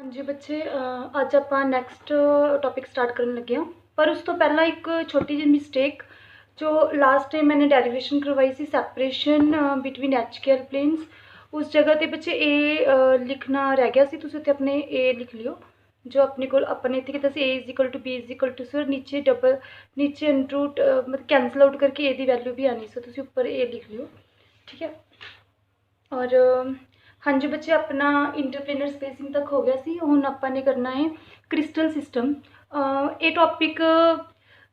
जी बच्चे अज आप next topic start करन लगे हाँ। पर उस तो पहला एक छोटी जी मिसटेक जो लास्ट टाइम मैंने डेरिवेशन करवाई सी सैपरेशन बिटवीन एच.के.एल प्लेन्स, उस जगह ते बच्चे ए लिखना रह गया सी। तुसीं उत्ते अपने ए लिख लियो जो अपने को अपने इत्थे कीता सी a is equal to b is equal to c, और नीचे डबल नीचे अंडरूट मतलब कैंसल आउट करके ए दी वैल्यू भी आनी सी, तुसीं उपर ए लिख लियो, ठीक है। और हाँ जी बच्चे, अपना इंटरप्लेनर स्पेसिंग तक हो गया सी। हुण आपां ने करना है क्रिस्टल सिस्टम। ये टॉपिक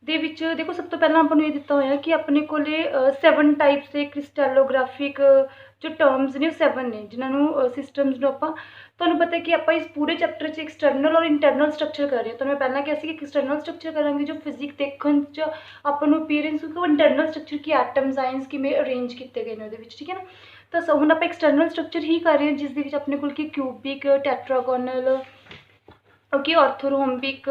दे विच देखो, सब तो पहला आपां नूं ये दिता होया कि अपने कोले 7 टाइप्स के क्रिस्टैलोग्राफिक जो टर्म्स ने 7 ने, जिन्होंने सिस्टम्स नूं आपां तुहानूं पता है कि आपां इस पूरे चैप्टर च एक्सटर्नल और इंटरनल स्ट्रक्चर कर रहे हैं। तो मैं पहला क्या सी कि एक्सटर्नल स्ट्रक्चर करांगे जो फिजिक देखण च आपां नूं अपीयरेंस, क्योंकि इंटरनल स्ट्रक्चर की एटम्स आयंस किवें अरेंज किए गए ने उहदे विच, ठीक है ना। तो हुण आपां एक्सटर्नल स्ट्रक्चर ही कर रहे हैं, जिस दे विच अपने कोल कि cubic, tetragonal, okay, orthorhombic,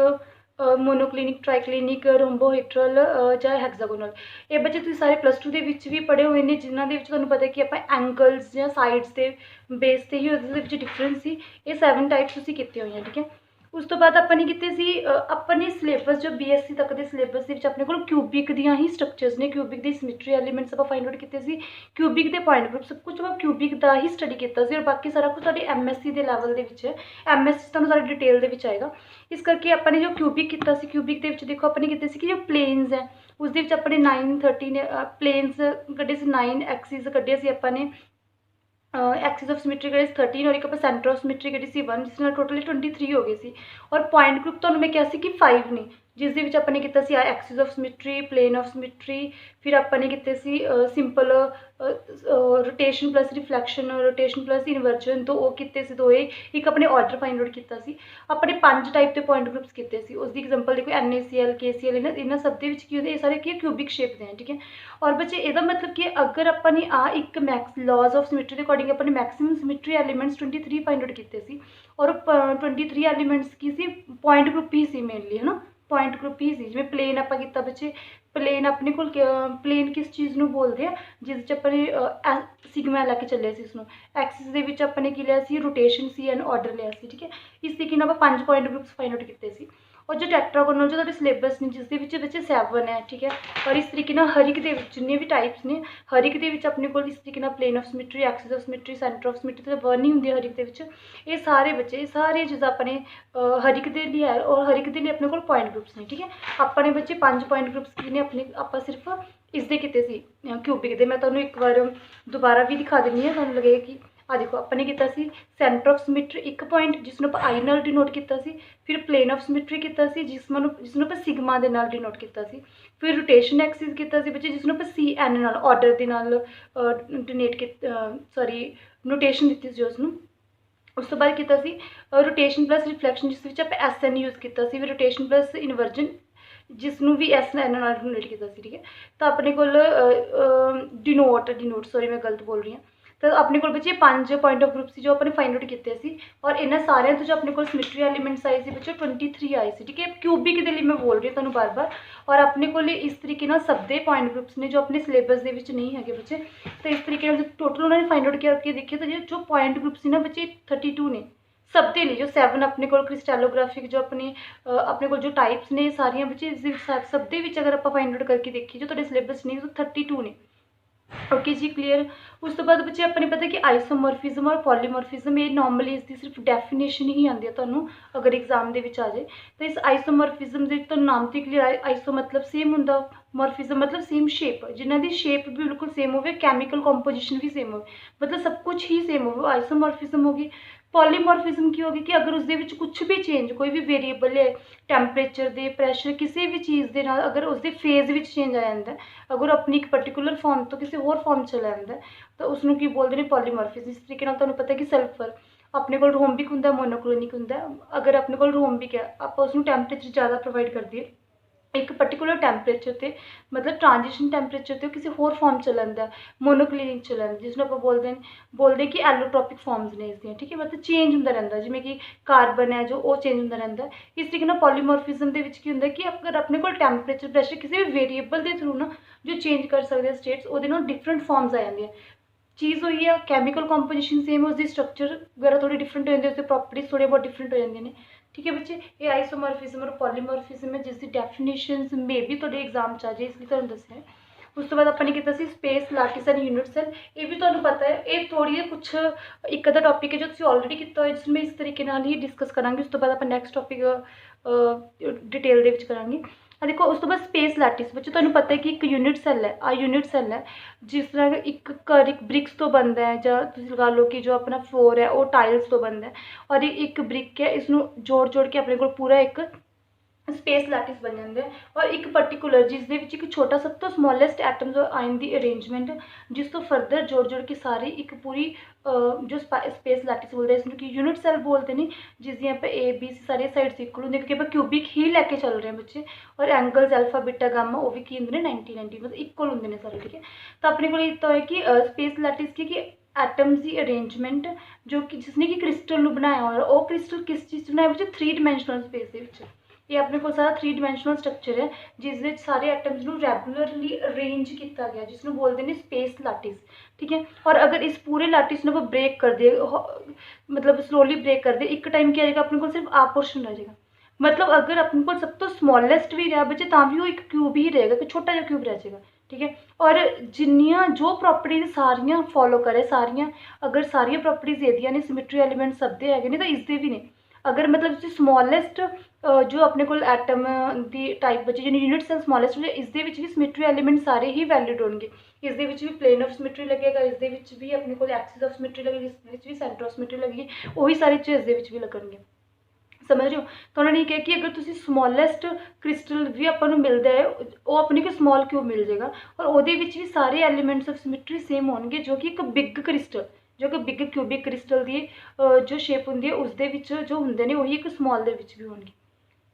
monoclinic, triclinic, rhombohedral जां हैक्सागोनल। ये बच्चे तुसीं सारे +2 दे विच भी पढ़े हुए हैं, जिन्हां दे विच तुहानूं पता है कि आपां एंगल्स जां साइड्स के बेस ते ही उहदे विच डिफरेंस सी। ये 7 टाइप्स तुसीं कीते हुए हैं, ठीक है। उस तो बाद आपां ने कीते सी अपने सिलेबस जो BSc तक के सिलेबस दे विच अपने कोल क्यूबिक दियां ही स्ट्रक्चर्स ने, क्यूबिक दी सिमेट्री एलीमेंट्स आपां फाइंड आउट कीते सी, क्यूबिक दे पॉइंट ग्रुप सब कुछ आपां क्यूबिक दा ही स्टडी कीता सी, और बाकी सारा कुछ साडे MSc दे लैवल दे विच है। MSc तुहानूं सारी डिटेल दे विच आएगा। इस करके अपने जो क्यूबिक कीता सी, क्यूबिक दे विच देखो अपने कीते सी कि जो प्लेन्स है उस दे विच अपने 9 13 प्लेन्स कड्ढे सी, 9 एक्सिस कड्ढे सी अपने, एक्सिस ऑफ सिमेट्री कड्ढे सी 13, और एक आप सेंटर ऑफ सिमेट्री कड्ढी सी 1, जिस नाल टोटली 23 हो गए सी। और पॉइंट ग्रुप तुहानूं मैं कहा सी कि 5 ने, जिस दे विच अपने कीता सी axis of symmetry, plane of symmetry, फिर अपने कीते सी simple rotation plus reflection, rotation plus inversion, तो वो कीते सी दो। एक अपने ऑर्डर फाइंड आउट कीता सी। अपने 5 टाइप के पॉइंट ग्रुप्स कीते सी। उसकी एग्जांपल देखो NaCl, KCl, इन्हां सब दे विच की होंदे, ये सारे की क्यूबिक शेप दे हैं, ठीक है। और बच्चे ਇਹਦਾ मतलब कि अगर अपनी एक मैक्स लॉज ऑफ सिमेट्री के अकॉर्डिंग अपने maximum symmetry elements 23 find out किए सी, और 23 एलीमेंट्स की सी पॉइंट ग्रुप ही सी मेनली, है ना, पॉइंट ग्रुप ही सी। जिवें प्लेन आपां कीता बच्चे, प्लेन अपने कोल प्लेन किस चीज़ नूं बोलते हैं जिस अपने सिग्मा लैके चले सी उसनूं। एक्सिस दे विच अपने की लिया सी रोटेशन सी एंड ऑर्डर लिया सी, ठीक है। इस तरीके नाल आपां 5 पॉइंट ग्रुप्स फाइंड आउट किए सी। और जो टैट्रागोनल जो सिलेबस ने जिस बच्चे 7 है, ठीक है। और इस तरीके हर एक जिन्ने भी टाइप्स ने हर एक दे अपने को इस तरीके plane of symmetry, axis of symmetry, centre of symmetry तो 1 ही होंगे हर एक दे। ये सारे बच्चे सारे चीज़ा अपने हर एक दे लिए है, और हर एक दे लिए अपने को पॉइंट ग्रुप्स ने, ठीक है। अपने बच्चे 5 पॉइंट ग्रुप्स की ने अपने आप सिर्फ इसके किए सी क्यूबिक दे। मैं तुहानूं एक बार दोबारा भी दिखा देनी है, तुहानूं लगेगा कि देखो अपने किया सी सेंटर ऑफ सिमेट्री 1 पॉइंट जिसनों आप आई नाल डिनोट किया सी, फिर प्लेन ऑफ सिमेट्री किया सी जिसनों आप सिग्मा दे नाल डिनोट किया सी, फिर रोटेशन एक्सिस किया सी बच्चे जिसनों आप CN नाल ऑर्डर दे नाल डिनेट सॉरी नोटेशन दी सी उसनों। उस तो बाद किया सी रोटेशन प्लस रिफ्लैक्शन जिस विच आप SN यूज़ किया सी, फिर रोटेशन प्लस इनवर्जन जिसनों भी SN नाल डिनोट किया सी, ठीक है। तो अपने कोल डिनोट सॉरी मैं गलत बोल रही हूँ। तो अपने को बच्चे 5 पॉइंट ऑफ ग्रुप से जो अपने फाइंड आउट किए सी, और इन्होंने सारे तो जो अपने को सिमेट्री एलीमेंट्स आए थे बच्चे 23 आए थे, ठीक है। क्यूबिक के लिए मैं बोल रही हूँ तुहानूं बार बार। और अपने को इस तरीके ना सब दे पॉइंट ग्रुप्स ने जो अपने सिलेबस के विच नहीं है बच्चे। तो इस तरीके टोटल उन्होंने फाइंड आउट करके देखे तो जो पॉइंट ग्रुप्स ना बच्चे 32 ने सब दे लिए। जो 7 अपने को क्रिस्टैलोग्राफिक जो अपने को जो टाइप्स ने सारिया बच्चे सब दे विच अगर आप फाइंड आउट करके देखिए जो तुहाडे सिलेबस नहीं तो 32 ने। ओके जी, क्लीयर। उस तो बाद बच्चे अपने पता कि आइसोमॉर्फिज्म और पॉलीमॉर्फिज्म ये नॉर्मली इसकी सिर्फ डेफिनेशन ही आती है तुहानूं अगर एग्जाम दे विच आ जाए। तो इस आइसोमॉर्फिज्म दे तुहानूं नाम तो क्लीयर, आइसो मतलब सेम हुंदा, मॉर्फिज्म मतलब सेम शेप, जिन्हां दी शेप भी बिल्कुल सेम होवे, केमिकल कंपोजिशन भी सेम होवे, मतलब सब कुछ ही सेम होवे, आइसोमॉर्फिज्म होगी। पॉलीमॉर्फिज्म की होगी कि अगर उसदे विच कुछ भी चेंज कोई भी वेरीएबल है टैंपरेचर दे, प्रैशर किसी भी चीज़ के नाल अगर उसके फेज विच चेंज आ जाता है, अगर अपनी एक पर्टिकुलर फॉर्म तो किसी होर फॉर्म चला जाता है तो उसनों की बोलते हैं पॉलीमॉर्फिज्म। इस तरीके नाल तुहानूं पता है कि सल्फर अपने को रोम्बिक हुंदा, मोनोक्लोनिक हुंदा। अगर अपने को रोम्बिक है आप उसनों टैंपरेचर ज़्यादा प्रोवाइड कर दिए एक पर्टिकुलर टैंपरेचर से, मतलब ट्रांजिशन टैंपरेचर से किसी होर फॉर्म चला जाता है, मोनोक्लिनिक चला जाता, जिसनों आप बोलते कि एलोट्रोपिक फॉर्म्स ने इसदियां, ठीक है। मतलब चेंज होंदा रहिंदा, जिवें कि कार्बन है जो वो चेंज होंदा रहिंदा। इस तरीके नाल पॉलीमॉर्फिज्म दे विच की हुंदा कि अगर अपने को टैंपरेचर प्रैशर किसी भी वेरीएबल के थ्रू ना जो चेंज कर सकते स्टेट्स, वो डिफरेंट फॉर्म्स आ जांदियां। चीज़ हुई है, कैमिकल कंपोजिशन सेम है, उसकी स्ट्रक्चर वगैरह थोड़ी डिफरेंट हो जाती है, उसकी प्रॉपर्टीज थोड़े बहुत डिफरेंट हो जाती हैं। ठीक है बच्चे, ये आइसोमॉर्फिज्म और पॉलीमॉर्फिज्म है जिसकी डेफिनेशंस मे भी थोड़े एग्जाम च आ जाए, इसलिए तुहानूं दस्सिया है। उस तो बाद अपने किया सी space, lattice and unit cell. ये भी तुहानूं पता है, ये थोड़ी कुछ एक अद्धा टॉपिक है जो तुसीं ऑलरेडी किया होया, जिसमें मैं इस तरीके नाल ही डिस्कस करांगी। उस तो बाद आप नैक्सट टॉपिक डिटेल दे विच करांगे। देखो उस तो बाद स्पेस लैटिस बच्चों तुहानूं पता है कि एक यूनिट सैल है, आ यूनिट सैल है जिस तरह एक घर एक ब्रिक्स तो बनता है, जां तुसीं लगा लो कि जो अपना फ्लोर है वो टाइल्स तो बनता है, और एक ब्रिक है इसनूं जोड़ जोड़ के अपने कोल पूरा एक स्पेस लैटिस बन जाता है। और एक पर्टिकुलर जिसदे विच एक छोटा सब तो स्मॉलेस्ट एटम्स और आयन की अरेंजमेंट जिस तो फर्दर जोड़ जोड़ के सारी एक पूरी जो स्पेस लैटिस बोलते हैं, इसमें कि यूनिट सैल बोलते हैं, जिसकी आप ए बी सी सारी साइड्स इक्वल होंगे, क्योंकि आप क्यूबिक ही लैके चल रहे हैं बच्चे। और एंगल्स अल्फा बीटा गामा वो भी की होंगे 90 मतलब इक्वल होंगे ने सारे। ठीक है, तो अपने को इतना है कि स्पेस लैटिस की कि एटम्स की अरेंजमेंट जो कि जिसने कि क्रिस्टल बनाया हुआ, वो क्रिस्टल किस चीज़ बनाया बच्चे 3 डिमेंशनल स्पेस के। ये अपने को सारा 3 डिमेंशनल स्ट्रक्चर है जिस सारे एटम्स को रैगूलरली अरेंज किया गया, जिसमें बोलते हैं स्पेस लैटिस। ठीक है, और अगर इस पूरे लैटिस को ब्रेक कर दे, मतलब स्लोली ब्रेक कर दे, एक टाइम क्या आएगा अपने को सिर्फ आ पोर्शन रह जाएगा। मतलब अगर अपने को सब तो स्मॉलेस्ट भी रहा बच्चे तो भी वो एक क्यूब ही रहेगा, कि छोटा जहा क्यूब रह जाएगा। ठीक है, और जिन्नियां जो प्रॉपर्टीज सारियां फॉलो करे सारियां, अगर सारियां प्रॉपर्टीज एदियां ने सिमेट्री एलीमेंट सब दे है तो इसके भी ने। अगर मतलब स्मॉलेस्ट जो अपने को एटम की टाइप बचे जो यूनिट सेल स्मॉलेस्ट इसके भी सिमेट्री एलीमेंट सारे ही वैलिड होंगे। इस भी प्लेन ऑफ सिमेट्री लगेगा, इस भी अपने को एक्सिस ऑफ सिमेट्री लगेगी, इस भी सेंटर ऑफ सिमेट्री लगेगी, वही सारी चीज़ इस भी लगेंगे। समझ रहे हो, तो उन्होंने कहा कि अगर तुम स्मॉलेस्ट क्रिस्टल भी अपन मिलता है वो अपने को स्मॉल क्यूब मिल जाएगा, और वो भी सारे एलीमेंट्स ऑफ सिमेट्री सेम होंगे, जो कि एक बिग क्रिस्टल जो कि बिग क्यूबिक क्रिस्टल की जो शेप होंगी है उसके जो होंगे ने वही एक स्मॉल भी होंगे।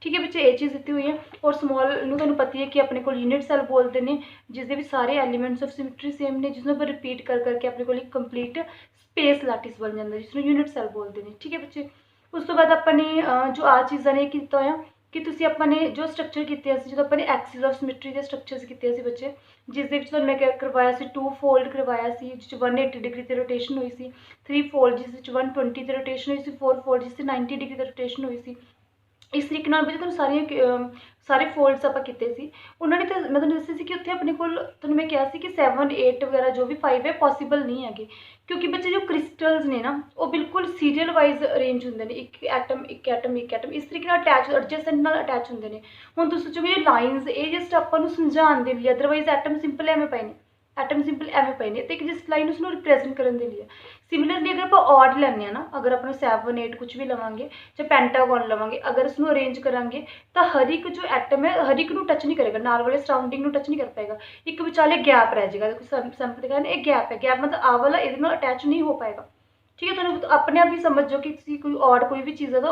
ठीक है बच्चे, ये चीज़ दी हुई है। और स्मॉल तुहानूं पता है कि अपने को यूनिट सैल बोलते हैं, जिसके भी सारे एलीमेंट्स ऑफ सिमेट्री सेम ने, जिसमें पर रिपीट कर करके अपने को एक कंप्लीट स्पेस लैटिस बन जाता है, जिसमें यूनिट सैल बोलते हैं। ठीक है बच्चे, उस तो बाद अपने जो आ चीज़ा ने किया होया कि तुसीं अपने जो स्ट्रक्चर किए जो अपने एक्सिस ऑफ सिमेट्री के स्ट्रक्चर्स किए बच्चे, जिसके मैं क्या करवाया 2 फोल्ड करवाया, जिस 180 डिग्री से रोटेशन हुई सी, 3 फोल्ड जिस 120 से रोटेशन हुई सी, 4 फोल्ड जिस 90 डिग्री से रोटेशन हुई सी। इस तरीके नाल बच्चे सारे सारे फोल्ड्स आप किए सी। उन्होंने तो मैं तुहानूं दस्सिया सी कि उत्थे अपने कोल तुहानूं मैं कहा सी कि 7 8 वगैरह जो भी 5 है पॉसीबल नहीं है, क्योंकि बच्चे जो क्रिस्टल्स ने ना वो बिल्कुल सीरियल वाइज अरेंज होंगे ने, एक एटम एक एटम एक एटम इस तरीके अटैच एडजस्टेंट नाल अटैच होंगे ने। हुण तुसीं सोचोगे ये लाइनस ये जस्ट आपां नूं समझाउण दे लिए, अदरवाइज एटम सिंपल एवें पए ने, एटम सिंपल एवें पए ने, तो एक जिस लाइन उसनूं रिप्रेजेंट करने के लिए। सिमिलरली अगर आप ऑड लैंने ना, अगर अपना 7 8 कुछ भी लवांगे चाहे पेंटागन लवांगे, अगर उसनूं अरेंज करांगे तो हर एक जो एटम है हर एक नूं टच नहीं करेगा, नाल वाले सराउंडिंग नूं टच नहीं कर पाएगा, एक विचाले गैप रह जाएगा। देखो सैंपल दिखाया ना, एक गैप है, गैप मतलब आ वाला इहदे नाल अटैच नहीं हो पाएगा। ठीक है, तो अपने आप ही समझो कि कोई ऑड कोई भी चीज़ है तो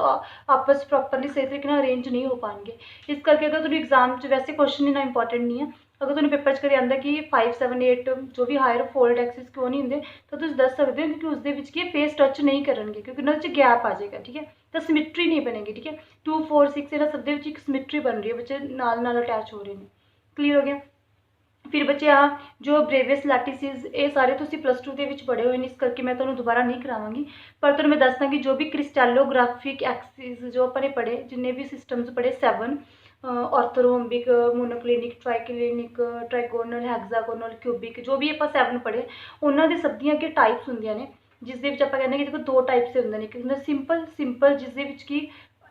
आपस प्रॉपरली सही तरीके अरेंज नहीं हो पाएंगे। इस करके अगर तुम एग्जाम वैसे क्वेश्चन इन्ना इंपॉर्टेंट नहीं है, अगर तुम पेपर च कदें आंदा कि 5 7 8 जो भी हायर फोल्ड एक्सिस क्यों नहीं होंगे तो तुम दस सकते हो, क्योंकि उसके फेस टच नहीं करेंगे, क्योंकि उन्होंने गैप आ जाएगा। ठीक है, तो सिमेट्री नहीं बनेगी। ठीक है, 2 4 6 इन्होंने सब एक सिमेट्री बन रही है, बच्चे नाल अटैच हो रहे हैं। क्लीयर हो गया। फिर बच्चे आ जो ब्रेवियस लैटिसेस ये सारे तुम +2 के पढ़े हुए हैं, इस करके मैं तुम्हें दोबारा नहीं करावांगी, पर तुम्हें मैं दस दी जो भी क्रिस्टैलोग्राफिक एक्सिस जो अपने पढ़े जिन्हें भी सिस्टम्स पढ़े 7 orthorhombic monoclinic triclinic trigonal hexagonal cubic जो भी आप 7 पढ़े उन्होंने सब दी अगे टाइप्स होंगे ने, जिसके आप कहने कि देखो 2 टाइप्स से होंगे, एक सिंपल सिंपल जिसके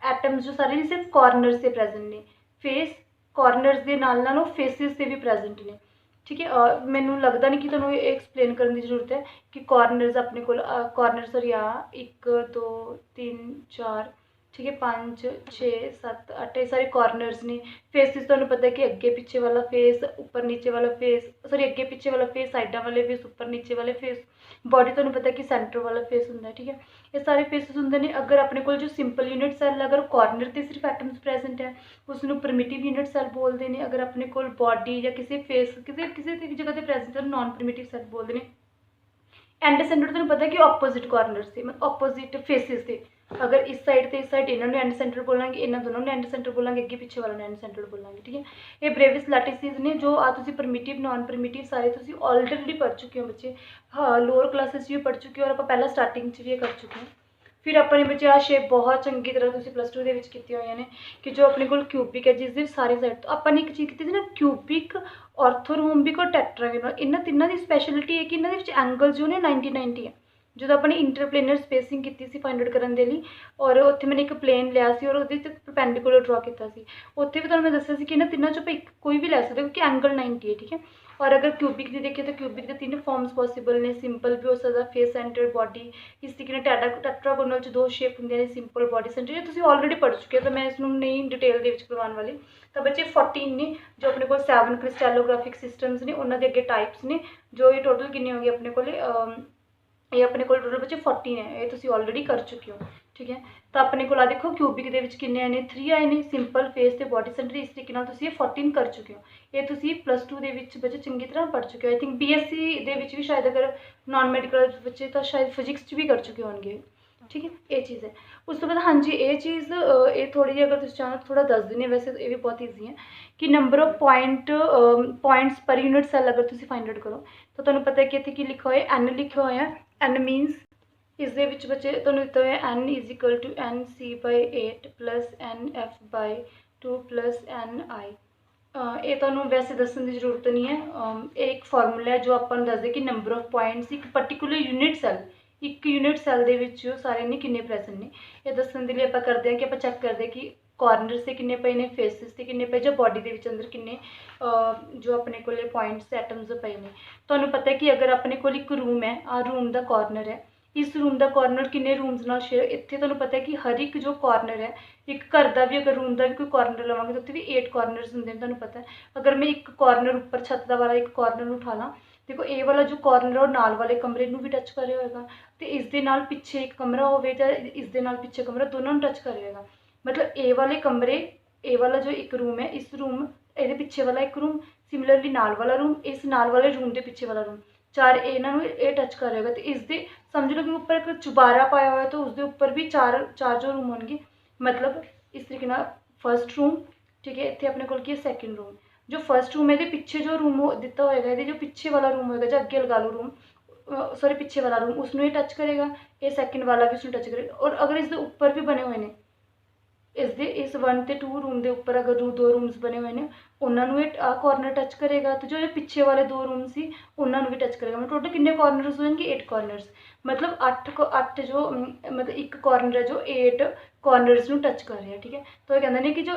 एटम्स जो सारे सिर्फ कॉर्नर से प्रेजेंट ने, फेस कॉर्नर्स के नाल फेसिस से भी प्रेजेंट ने। ठीक है, मैनू लगता नहीं कि तुहानूं एक्सप्लेन करने की जरूरत है कि कॉर्नर्स अपने को कॉर्नर सॉरी 1 2 3 4 ठीक है 5 6 7 8 ये सारे कॉर्नर्स ने। फेसिस तुहानूं पता है कि अगे पिछे वाला फेस, ऊपर नीचे वाला फेस, सॉरी अगे पिछे वाला फेस, साइडा वाले फेस, ऊपर नीचे वाले फेस, बॉडी तुहानूं पता है कि सेंटर वाला फेस होंदा है। ठीक है, ये सारे फेसिस होंदे ने। अगर अपने को जो सिंपल यूनिट सैल अगर कॉर्नर से सिर्फ एटम्स प्रेजेंट है उसनूं परमिटिव यूनिट सैल बोलते हैं। अगर अपने को बॉडी या किसी फेस किसी जगह पर प्रेजेंट है नॉन परमिटिव सैल बोलते हैं। एंड सेंटर तुहानूं पता है कि ऑपोजिट कॉर्नर से मतलब ऑपोजिट फेसिस से अगर इस साइड तो इस साइड इन्होंने एंड सेंटर बोलांगे, इन्होंने दोनों ने एंड सेंटर बोलांगे, अगे पिछे वालों ने एंड सेंटर बोलांगे। ठीक है, ये ब्रेविस लैटिसेस ने जो तुसी परमिटिव नॉन परमिटिव सारे तुसी ऑलरेडी पढ़ चुके हो बच्चे। हाँ, लोअर क्लासेस भी पढ़ चुके हो और आप पहला स्टार्टिंग भी कर चुके हैं। फिर अपने बच्चे आ शेप बहुत चंगी तरह तुसी प्लस टू के कीती हुई ने कि जो अपने को क्यूबिक है जिसके सारी साइड तो अपन एक चीज़ की ना क्यूबिक, ऑर्थोरोम्बिक और टैट्रागोनल, इन्होंने तीनों की स्पैशलिटी है कि इन्होंने एंगल जो ने 90-90 है। जो अपने इंटरप्लेनर स्पेसिंग की फाइंड आउट करने लिए और उत्थे मैंने एक प्लेन लिया सी और वो परपेंडिकुलर ड्रॉ किया सी। उत्थे भी तुहानूं मैं दस्सिया सी कि इन्हां तिन्नां चों कोई भी लै सकते क्योंकि एंगल 90 है। ठीक है, और अगर क्यूबिक की देखिए तो क्यूबिक के 3 फॉर्म्स पॉसिबल ने, सिंपल भी हो सकता, फेस सेंटर्ड बॉडी, इस तरीके टैट्रागोनल च 2 शेप होंगे ने, सिंपल बॉडी सेंटर, जो तुसीं ऑलरेडी पढ़ चुके हो तो मैं इसनूं नहीं डिटेल दे विच करवाउण वाली। तो बच्चे 14 ने जो अपने को 7 क्रिस्टैलोग्राफिक सिस्टम्स ने, उन्होंने अगे टाइप्स ने, जो ये टोटल कितने हो गए अपने को, ये अपने को टोटल बच्चे 14 है, ये तुसीं ऑलरेडी कर चुके हो। ठीक है, तो अपने को देखो क्यूबिक के किन्ने आए ने, 3 आए ने, सिंपल फेस ते बॉडी सेंटर, इस तरीके नाल तुसीं 14 कर चुके हो। ये तुसीं प्लस टू के बच्चे चंगी तरह पढ़ चुके हो। आई थिंक BSc दे भी शायद अगर नॉन मैडिकल बच्चे तो शायद फिजिक्स भी कर चुके होंगे। ठीक है, ये चीज़ है। उस तो बाद हाँ जी, ये चीज़ ये थोड़ी जी अगर तुम चाहो थोड़ा दस देने, वैसे ये भी बहुत ईजी है कि नंबर ऑफ पॉइंट्स पर यूनिट सैल अगर तुम फाइंड आउट करो तो तुम्हें पता है कि इतने की लिखा हुआ है, N लिखा हुआ है। N मीनस इस दे विच बच्चे तुहानूं दिता होया N is equal to NC/8 plus NF/2 plus NI। ये तुहानूं वैसे दस्सण की जरूरत नहीं है, एक फॉर्मूला है जो आपां नूं दसदे कि नंबर ऑफ पॉइंट्स एक पर्टिकुलर यूनिट सैल, एक यूनिट सैल दे विच सारे ने किन्ने प्रेजेंट ने। ये दस्सण दे लई आपां करदे हां कि आपां चैक करदे कि कॉर्नर से किन्ने पे ने, फेसिस से किन्ने पे, जो बॉडी के विच अंदर किन्ने जो अपने को पॉइंट्स एटम्स पे ने। तुहानूं पता है कि अगर अपने को एक रूम है, रूम का कॉर्नर है, इस रूम का कॉर्नर किन्ने रूम्स नाल शेयर, इत्थे तुहानूं पता है कि हर एक जो कॉर्नर है, एक घर का भी अगर रूम का भी कोई कॉर्नर लवांगे तो उत्थे भी 8 कॉर्नर्स होंगे तुहानूं पता है। अगर मैं एक कॉर्नर उपर छत का वाला एक कॉर्नर उठा ला, देखो ये वाला जो कॉर्नर है वो नाल वाले कमरे नूं भी टच कर रहा होगा, तो इस दे नाल पिछे एक कमरा होवे जां इस दे नाल पिछे कमरा, दोनों नूं टच कर रहेगा। मतलब ए वाले कमरे, ए वाला जो एक रूम है, इस रूम ये पिछे वाला एक रूम, सिमिलरली नाल वाला रूम, इस नाल वाले रूम के पिछे वाला रूम, चार इन्हों ये टच कर रहेगा। तो इस दे समझ लो कि ऊपर एक चुबारा पाया हुआ है तो उसके ऊपर भी चार चार जो रूम होंगे, मतलब इस तरीके ना फर्स्ट रूम। ठीक है, इतने अपने को सैकेंड रूम, जो फर्स्ट रूम है पिछे जो रूम दिता होएगा, ये जो पिछे वाला रूम होएगा, जो अगे लगा लो रूम, सॉरी पिछे वाला रूम, उसनों ही टच करेगा, ये सैकेंड वाला भी उसमें टच करेगा। और अगर इसके ऊपर भी बने हुए हैं, इस 1 ते 2 रूम के उपर अगर दो रूम्स बने हुए हैं, उन्होंने आ कॉर्नर टच करेगा, तो जो पिछे वाले 2 रूम से उन्होंने भी टच करेगा। मतलब टोटल कितने कॉर्नर्स होंगे, 8 कॉर्नर्स, मतलब 8 जो मतलब एक कॉर्नर है जो 8 कॉर्नर्स में टच कर रहे हैं। ठीक है, तो ये कहते हैं कि जो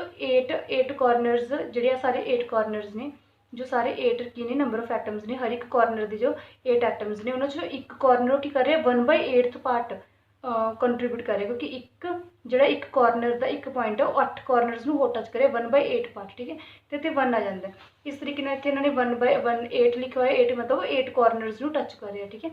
8 कॉर्नर्स जो सारे 8 कॉर्नर्स ने, जो सारे 8 की ने नंबर ऑफ एटम्स ने, हर एक कॉर्नर के जो 8 एटम्स ने, उन्होंने जो एक कॉर्नर की कर रहे हैं 1/8 पार्ट कंट्रीब्यूट करे, क्योंकि एक जोड़ा एक कॉर्नर का एक पॉइंट है वो 8 कॉर्नर्स में होर टच करे 1/8 पार्ट। ठीक है, तो इतने 1 आ जाता है। इस तरीके इतने इन्होंने 1/8 लिखा हुआ है, 8 मतलब 8 कॉर्नर्स में टच कर रहे हैं। ठीक है,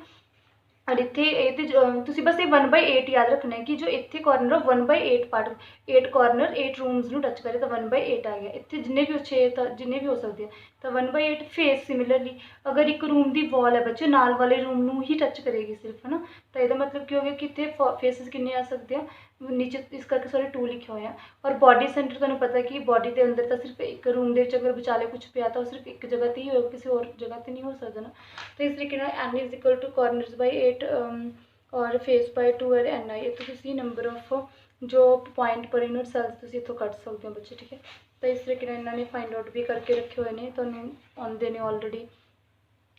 और इतने ये बस ये 1/8 याद रखना है कि जो इतने कॉर्नर 1/8 पार्ट, 8 कॉर्नर 8 रूम्स में टच करे तो 1/8 आ गया। इतने जिन्ने भी 6 जिन्ने भी हो सकते हैं तो 1/8 फेस। सिमिलरली अगर एक रूम की वॉल है बच्चे नाल वाले रूम में ही टच करेगी सिर्फ, है ना, तो यदा मतलब क्या हो गया कि इतने फेसिस किन्ने आ सकते हैं, नीचे इस करके सॉरी 2 लिखा हुआ है। और बॉडी सेंटर तुम्हें पता है कि बॉडी के अंदर तो सिर्फ एक रूम के अगर विचाले कुछ पिया तो सिर्फ एक जगह पर ही हो, किसी और जगह पर नहीं हो सकता ना। तो इस तरीके N is equal to corners by 8 और फेस बाई 2 और NI, ये तो नंबर ऑफ जो पॉइंट पर यूनिट सैल्स इतों कट सकते हो बच्चे। ठीक है, तो इस तरीके इन्होंने फाइंड आउट भी करके रखे हुए हैं, तो आते हैं ऑलरेडी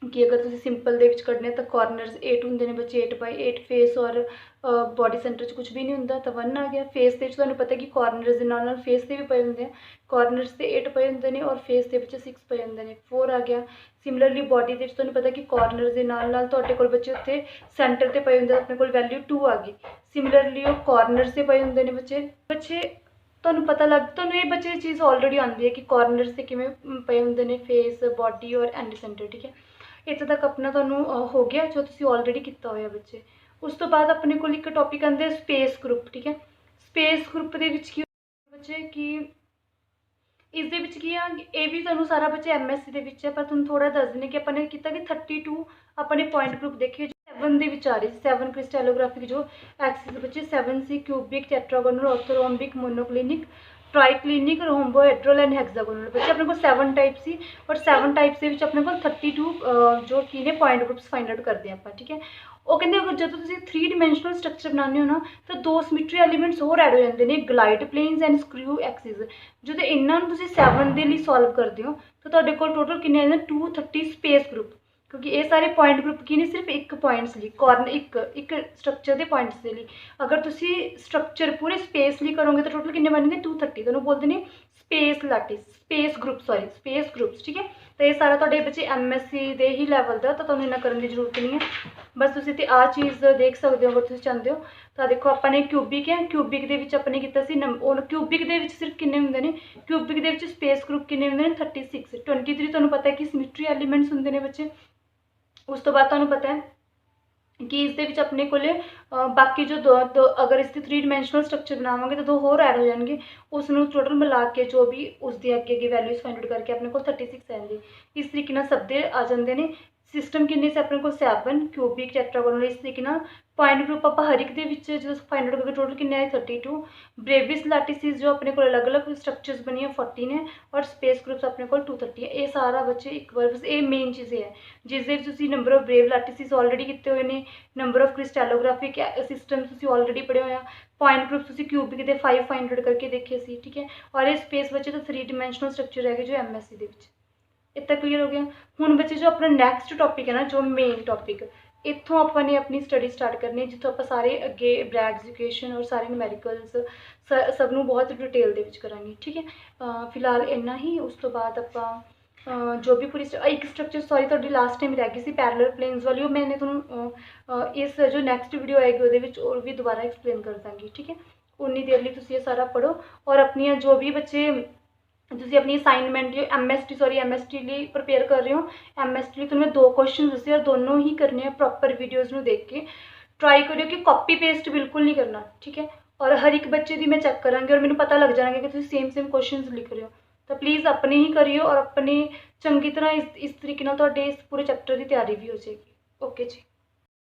कि अगर तुम सिंपल दे कढ़ने तो कॉर्नर्स 8 होंगे ने बच्चे, 8/8 फेस और बॉडी सेंटर कुछ भी नहीं होंगे तो 1 आ गया। फेस के तुम्हें पता कि कॉर्नर्स के नाल फेस से भी पे होंगे हैं, कॉर्नर्स से 8 पे होंगे ने और फेस के बच्चे 6 पे होंगे ने, 4 आ गया। सिमिलरली बॉडी के तुम्हें पता कि कॉर्नर्स के नाल तुहाडे कोल बच्चे उत्थे सेंटर से पे होंगे, अपने को वैल्यू 2 आ गई। सिमिलरली वो कॉर्नर से पे होंगे ने बच्चे बच्चे तुहानूं पता लग तुहानूं ये बच्चे चीज़ ऑलरेडी आती है कि कॉर्नर से किवें पे होंगे ने, फेस बॉडी और एंड सेंटर। ठीक है, इत्थे तक अपना तुहानूं हो गया जो तुसीं ऑलरेडी किया होया बच्चे। उस तो बाद अपने को एक टॉपिक आंदा स्पेस ग्रुप। ठीक है, स्पेस ग्रुप के की बच्चे कि इस दे विच की आ, ये भी तुहानूं सारा बच्चे MSc दे विच है, पर तुहानूं थोड़ा दस देने कि अपने किया कि 32 अपने पॉइंट ग्रुप देखे, 7 ਦੇ ਵਿੱਚ ਆ ਰਹੀ ਸੀ 7 ਕ੍ਰਿਸਟੈਲੋਗ੍ਰਾਫਿਕ ਜੋ ਐਕਸਿਸ ਬੱਚੇ 7 ਸੀ, cubic, tetragonal, orthorhombic, monoclinic, triclinic, rhombohedral and hexagonal. बच्चे अपने को 7 टाइप सी और 7 टाइप्स ਦੇ ਵਿੱਚ ਆਪਣੇ ਕੋਲ 32 ਜੋ ਕੀ ਨੇ पॉइंट ग्रुप्स फाइंड आउट करते हैं ਆਪਾਂ, ठीक है। ਉਹ ਕਹਿੰਦੇ ਅਗਰ ਜਦੋਂ ਤੁਸੀਂ 3 ਡਾਇਮੈਂਸ਼ਨਲ ਸਟਰਕਚਰ ਬਣਾਉਂਦੇ ਹੋ ਨਾ ਤਾਂ 2 ਸਿਮੈਟਰੀ ਐਲੀਮੈਂਟਸ ਹੋਰ ਐਡ ਹੋ ਜਾਂਦੇ ਨੇ, ਗਲਾਈਡ ਪਲੇਨਸ ਐਂਡ ਸਕਰੂ ਐਕਸਿਸ। ਜਦੋਂ ਇਹਨਾਂ ਨੂੰ ਤੁਸੀਂ 7 ਦੇ ਲਈ ਸੋਲਵ ਕਰਦੇ ਹੋ ਤਾਂ ਤੁਹਾਡੇ ਕੋਲ ਟੋਟਲ ਕਿੰਨੇ ਆਉਂਦੇ ਨੇ 230 ਸਪੇਸ ਗਰੁੱਪ, क्योंकि ये सारे पॉइंट ग्रुप की नहीं सिर्फ एक पॉइंट्स लिए कॉर्नर एक स्ट्रक्चर के पॉइंट्स के लिए। अगर तुसी स्ट्रक्चर पूरे स्पेस लिए करोगे तो टोटल कितने बनेंगे 230। तो बोलते हैं space lattice, space group, sorry space groups, ठीक है। तो ये सारा तुहाडे बच्चे MSc दे ही लैवल का, तो तुहानूं इन्ना करने की जरूरत नहीं है। बस तुसी ते आ चीज़ देख सकते हो अगर तुसी चाहते हो। तो देखो अपने क्यूबिक है, क्यूबिक दे विच अपने कीता सी क्यूबिक दे विच सिर्फ किन्ने हुंदे ने, cubic they which space group किन्ने हुंदे ने 36। 23 तुहानूं पता है कि सिमिट्री एलीमेंट्स हुंदे ने बच्चे। उस तो बाद तुहानूं पता है कि इस दे विच अपने कोले बाकी जो दो अगर इसकी 3 डायमैंशनल स्ट्रक्चर बनावांगे तो 2 होर ऐड हो जाएंगे, उसनूं टोटल मिला के जो भी उसकी अगे वैल्यूज़ फाइंड आउट करके अपने को 36 आएंगे। इस तरीके नाल सब दे आ जाते हैं। सिस्टम किन्ने से अपने को 7 क्यूबिक, टैट्रागोनल, इस तरीके नाल पॉइंट ग्रुप आप हर एक दे विच जो फाइंड आउट करके टोटल किन्ने आए 32। ब्रेविस लैटिसिस जो अपने को अलग अलग स्ट्रक्चर्स बनी है 14 है, और स्पेस ग्रुप्स अपने को 230 है। ये सारा बच्चे एक बार बस ये मेन चीज़ें है जिस नंबर ऑफ ब्रेव लैटिसिस ऑलरेडी किए हुए हैं, नंबर ऑफ क्रिस्टैलोग्राफिक सिस्टम्स ऑलरेडी पढ़े हुए हैं, पॉइंट ग्रुप्स क्यूबिक के 5 फाइंड आउट करके देखे सी, ठीक है। और ये स्पेस बच्चे तो 3 डायमैंशनल स्ट्रक्चर है जो MSc के। इतना क्लीयर हो गया। हुण बच्चे जो अपना नैक्सट टॉपिक है ना, जो मेन टॉपिक इत्थों आपने अपनी स्टडी स्टार्ट करनी है, जितों आप सारे अगे ब्रैड एजुकेशन और सारे न्यूमैरिकल्स सबनों बहुत डिटेल दे विच करांगे, ठीक है। फिलहाल इन्ना ही। उस तो बाद आप जो भी पूरी एक स्ट्रक्चर सॉरी थोड़ी लास्ट टाइम रह गई सी पैरेलल प्लेन्स वाली, वो मैंने तुहानूं इस जो नैक्सट वीडियो आएगी उहदे विच और भी दोबारा एक्सप्लेन कर दांगी, ठीक है। उन्नी देर लिए तुसीं ये सारा पढ़ो और अपनी जो भी बच्चे तुसी अपनी असाइनमेंट जो MST लिए प्रिपेयर कर रहे हो, MST लिए तुम्हें 2 क्वेश्चन दसे और दोनों ही करने हैं प्रॉपर वीडियोज़ में देख के। ट्राई करियो कि कॉपी पेस्ट बिल्कुल नहीं करना, ठीक है। और हर एक बच्चे की मैं चेक करांगी और मैंने पता लग जाएगा कि तुम सेम क्वेश्चन लिख रहे हो। तो प्लीज़ अपने ही करियो और अपने चंगी तरह इस तरीके नाल तुहाडे इस पूरे चैप्टर की तैयारी भी हो जाएगी। ओके जी।